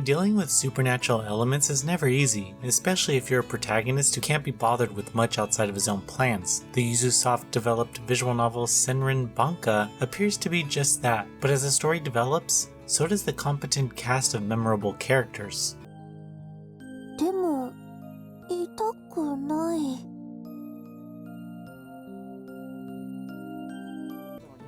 Dealing with supernatural elements is never easy, especially if you're a protagonist who can't be bothered with much outside of his own plans. The Ubisoft-developed visual novel Senren Banka appears to be just that, but as the story develops, so does the competent cast of memorable characters. でも痛くない。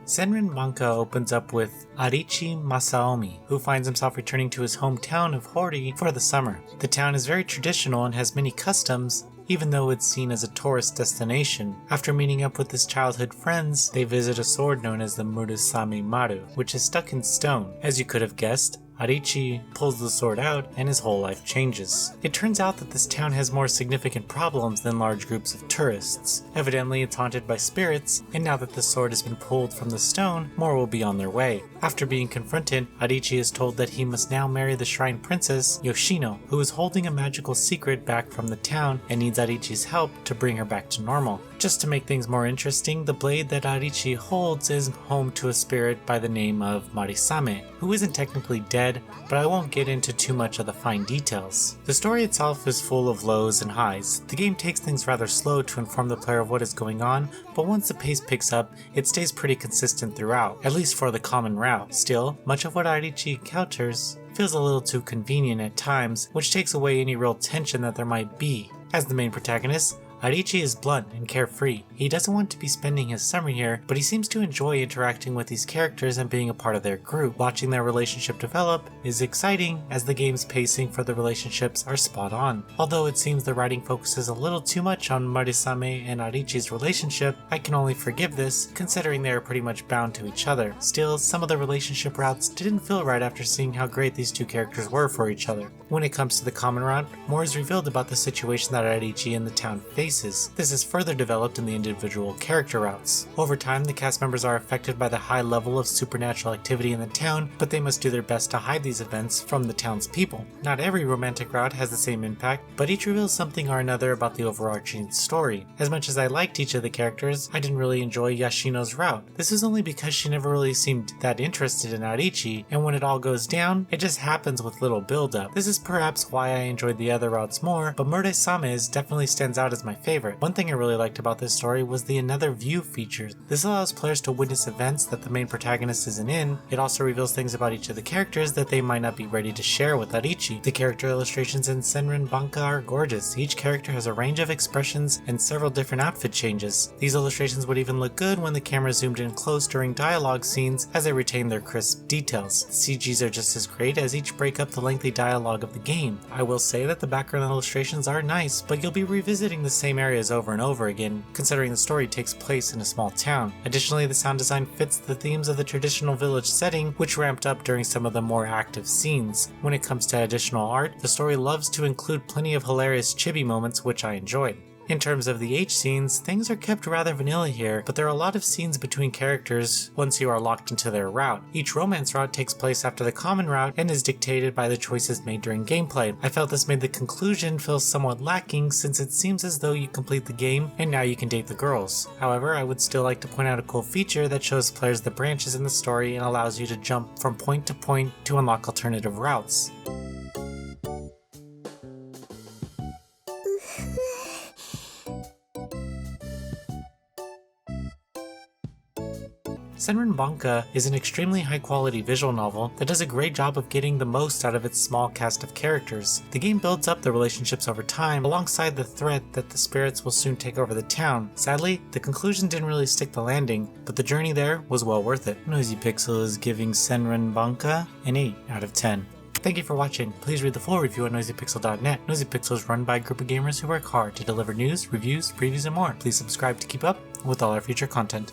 Senren Banka opens up with Arichi Masaomi, who finds himself returning to his hometown of Hori for the summer. The town is very traditional and has many customs, even though it's seen as a tourist destination. After meeting up with his childhood friends, they visit a sword known as the Murasame Maru, which is stuck in stone. As you could have guessed, Arichi pulls the sword out and his whole life changes. It turns out that this town has more significant problems than large groups of tourists. Evidently it's haunted by spirits, and now that the sword has been pulled from the stone, more will be on their way. After being confronted, Arichi is told that he must now marry the shrine princess, Yoshino, who is holding a magical secret back from the town and needs Arichi's help to bring her back to normal. Just to make things more interesting, the blade that Arichi holds is home to a spirit by the name of Marisame, who isn't technically dead, but I won't get into too much of the fine details. The story itself is full of lows and highs. The game takes things rather slow to inform the player of what is going on, but once the pace picks up, it stays pretty consistent throughout, at least for the common route. Still, much of what Arichi encounters feels a little too convenient at times, which takes away any real tension that there might be. As the main protagonist, Arichi is blunt and carefree. He doesn't want to be spending his summer here, but he seems to enjoy interacting with these characters and being a part of their group. Watching their relationship develop is exciting, as the game's pacing for the relationships are spot on. Although it seems the writing focuses a little too much on Marisame and Arichi's relationship, I can only forgive this, considering they are pretty much bound to each other. Still, some of the relationship routes didn't feel right after seeing how great these two characters were for each other. When it comes to the common route, more is revealed about the situation that Arichi and the town face. This is further developed in the individual character routes. Over time, the cast members are affected by the high level of supernatural activity in the town, but they must do their best to hide these events from the townspeople. Not every romantic route has the same impact, but each reveals something or another about the overarching story. As much as I liked each of the characters, I didn't really enjoy Yoshino's route. This is only because she never really seemed that interested in Arichi, and when it all goes down, it just happens with little build-up. This is perhaps why I enjoyed the other routes more, but Murasame definitely stands out as my favorite. One thing I really liked about this story was the Another View feature. This allows players to witness events that the main protagonist isn't in. It also reveals things about each of the characters that they might not be ready to share with Arichi. The character illustrations in Senren Banka are gorgeous. Each character has a range of expressions and several different outfit changes. These illustrations would even look good when the camera zoomed in close during dialogue scenes, as they retain their crisp details. The CGs are just as great, as each break up the lengthy dialogue of the game. I will say that the background illustrations are nice, but you'll be revisiting the same areas over and over again, considering the story takes place in a small town. Additionally, the sound design fits the themes of the traditional village setting, which ramped up during some of the more active scenes. When it comes to additional art, the story loves to include plenty of hilarious chibi moments, which I enjoyed. In terms of the H scenes, things are kept rather vanilla here, but there are a lot of scenes between characters once you are locked into their route. Each romance route takes place after the common route and is dictated by the choices made during gameplay. I felt this made the conclusion feel somewhat lacking, since it seems as though you complete the game and now you can date the girls. However, I would still like to point out a cool feature that shows players the branches in the story and allows you to jump from point to point to unlock alternative routes. Senren Banka is an extremely high-quality visual novel that does a great job of getting the most out of its small cast of characters. The game builds up the relationships over time, alongside the threat that the spirits will soon take over the town. Sadly, the conclusion didn't really stick the landing, but the journey there was well worth it. Noisy Pixel is giving Senren Banka an 8 out of 10. Thank you for watching. Please read the full review on noisypixel.net. Noisy Pixel is run by a group of gamers who work hard to deliver news, reviews, previews, and more. Please subscribe to keep up with all our future content.